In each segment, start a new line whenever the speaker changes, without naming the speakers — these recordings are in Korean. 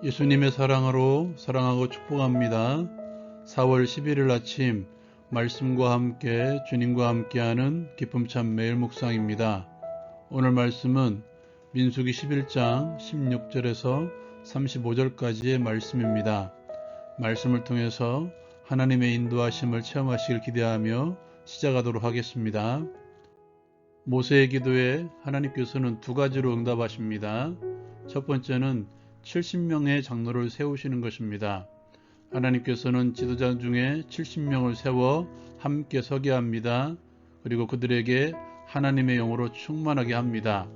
예수님의 사랑으로 사랑하고 축복합니다. 4월 11일 아침 말씀과 함께 주님과 함께하는 기쁨찬 매일 묵상입니다. 오늘 말씀은 민수기 11장 16절에서 35절까지의 말씀입니다. 말씀을 통해서 하나님의 인도하심을 체험하시길 기대하며 시작하도록 하겠습니다. 모세의 기도에 하나님께서는 두 가지로 응답하십니다. 첫 번째는 70명의 장로를 세우시는 것입니다. 하나님께서는 지도자 중에 70명을 세워 함께 서게 합니다. 그리고 그들에게 하나님의 영으로 충만하게 합니다.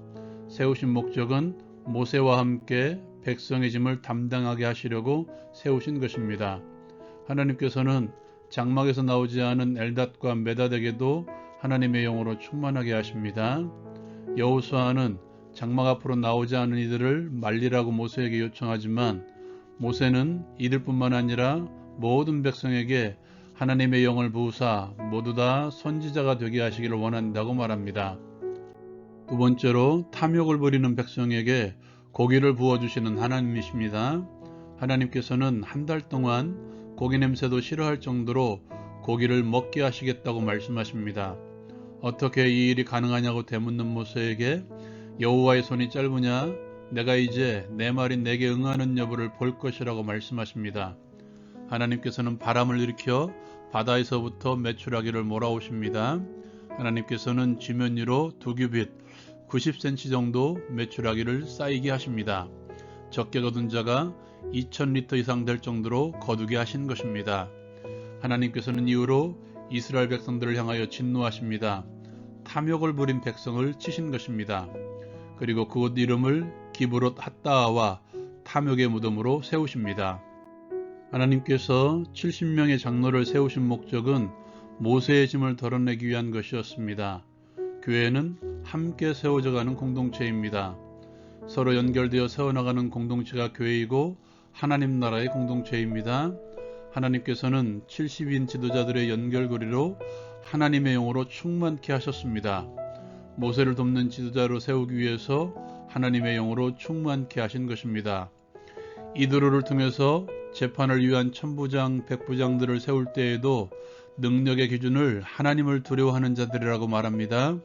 세우신 목적은 모세와 함께 백성의 짐을 담당하게 하시려고 세우신 것입니다. 하나님께서는 장막에서 나오지 않은 엘닷과 메닷에게도 하나님의 영으로 충만하게 하십니다. 여호수아는 장막 앞으로 나오지 않은 이들을 말리라고 모세에게 요청하지만 모세는 이들뿐만 아니라 모든 백성에게 하나님의 영을 부으사 모두 다 선지자가 되게 하시기를 원한다고 말합니다. 두 번째로 탐욕을 부리는 백성에게 고기를 부어주시는 하나님이십니다. 하나님께서는 한 달 동안 고기 냄새도 싫어할 정도로 고기를 먹게 하시겠다고 말씀하십니다. 어떻게 이 일이 가능하냐고 되묻는 모세에게 여호와의 손이 짧으냐? 내가 이제 내 말이 내게 응하는 여부를 볼 것이라고 말씀하십니다. 하나님께서는 바람을 일으켜 바다에서부터 메추라기를 몰아오십니다. 하나님께서는 지면 위로 2규빗 90cm 정도 메추라기를 쌓이게 하십니다. 적게 거둔 자가 2000리터 이상 될 정도로 거두게 하신 것입니다. 하나님께서는 이후로 이스라엘 백성들을 향하여 진노하십니다. 탐욕을 부린 백성을 치신 것입니다. 그리고 그곳 이름을 기브롯 핫다아와 탐욕의 무덤으로 세우십니다. 하나님께서 70명의 장로를 세우신 목적은 모세의 짐을 덜어내기 위한 것이었습니다. 교회는 함께 세워져가는 공동체입니다. 서로 연결되어 세워나가는 공동체가 교회이고 하나님 나라의 공동체입니다. 하나님께서는 70인 지도자들의 연결고리로 하나님의 영으로 충만케 하셨습니다. 모세를 돕는 지도자로 세우기 위해서 하나님의 영으로 충만케 하신 것입니다. 이드로를 통해서 재판을 위한 천부장, 백부장들을 세울 때에도 능력의 기준을 하나님을 두려워하는 자들이라고 말합니다.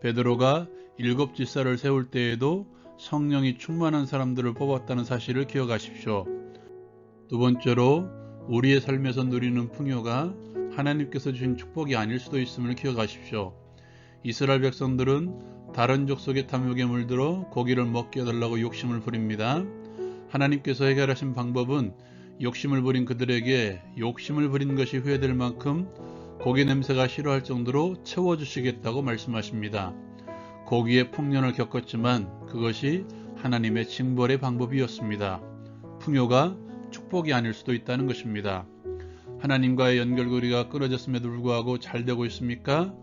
베드로가 7지사를 세울 때에도 성령이 충만한 사람들을 뽑았다는 사실을 기억하십시오. 두 번째로 우리의 삶에서 누리는 풍요가 하나님께서 주신 축복이 아닐 수도 있음을 기억하십시오. 이스라엘 백성들은 다른 족속의 탐욕에 물들어 고기를 먹게 해달라고 욕심을 부립니다. 하나님께서 해결하신 방법은 욕심을 부린 그들에게 욕심을 부린 것이 후회될 만큼 고기 냄새가 싫어할 정도로 채워주시겠다고 말씀하십니다. 고기의 풍년을 겪었지만 그것이 하나님의 징벌의 방법이었습니다. 풍요가 축복이 아닐 수도 있다는 것입니다. 하나님과의 연결고리가 끊어졌음에도 불구하고 잘 되고 있습니까?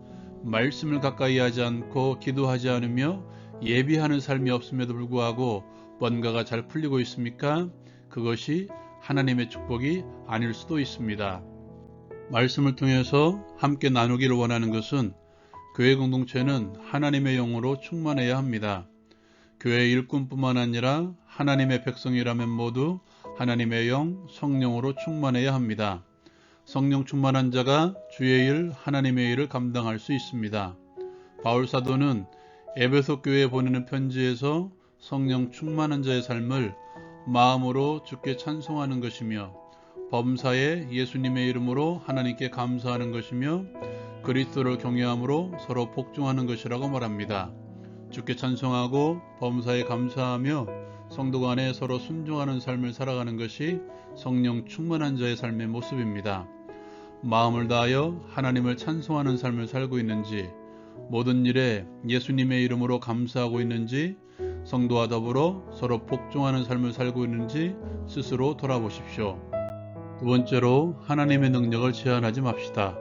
말씀을 가까이 하지 않고 기도하지 않으며 예비하는 삶이 없음에도 불구하고 뭔가가 잘 풀리고 있습니까? 그것이 하나님의 축복이 아닐 수도 있습니다. 말씀을 통해서 함께 나누기를 원하는 것은 교회 공동체는 하나님의 영으로 충만해야 합니다. 교회 일꾼뿐만 아니라 하나님의 백성이라면 모두 하나님의 영, 성령으로 충만해야 합니다. 성령 충만한 자가 주의 일, 하나님의 일을 감당할 수 있습니다. 바울 사도는 에베소 교회에 보내는 편지에서 성령 충만한 자의 삶을 마음으로 주께 찬송하는 것이며 범사에 예수님의 이름으로 하나님께 감사하는 것이며 그리스도를 경외함으로 서로 복종하는 것이라고 말합니다. 주께 찬송하고 범사에 감사하며 성도 간에 서로 순종하는 삶을 살아가는 것이 성령 충만한 자의 삶의 모습입니다. 마음을 다하여 하나님을 찬송하는 삶을 살고 있는지, 모든 일에 예수님의 이름으로 감사하고 있는지, 성도와 더불어 서로 복종하는 삶을 살고 있는지 스스로 돌아보십시오. 두 번째로 하나님의 능력을 제한하지 맙시다.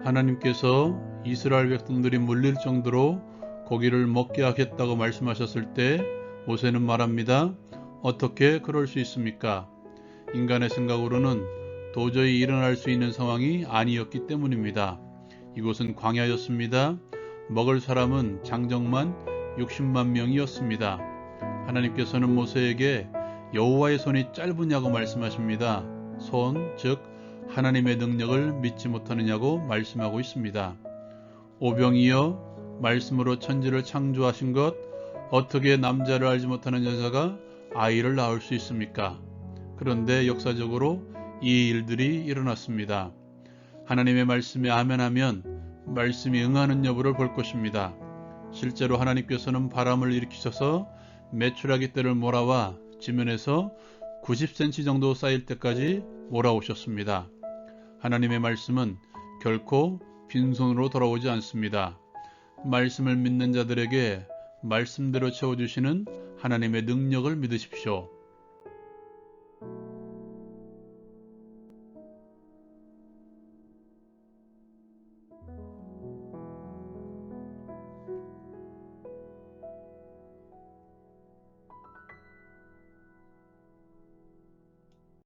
하나님께서 이스라엘 백성들이 물릴 정도로 고기를 먹게 하겠다고 말씀하셨을 때 모세는 말합니다. 어떻게 그럴 수 있습니까? 인간의 생각으로는 도저히 일어날 수 있는 상황이 아니었기 때문입니다. 이곳은 광야였습니다. 먹을 사람은 장정만 60만 명이었습니다. 하나님께서는 모세에게 여호와의 손이 짧으냐고 말씀하십니다. 손, 즉 하나님의 능력을 믿지 못하느냐고 말씀하고 있습니다. 오병이여, 말씀으로 천지를 창조하신 것 어떻게 남자를 알지 못하는 여자가 아이를 낳을 수 있습니까? 그런데 역사적으로 이 일들이 일어났습니다. 하나님의 말씀에 아멘하면 말씀이 응하는 여부를 볼 것입니다. 실제로 하나님께서는 바람을 일으키셔서 메추라기 떼를 몰아와 지면에서 90cm 정도 쌓일 때까지 몰아오셨습니다. 하나님의 말씀은 결코 빈손으로 돌아오지 않습니다. 말씀을 믿는 자들에게 말씀대로 채워주시는 하나님의 능력을 믿으십시오.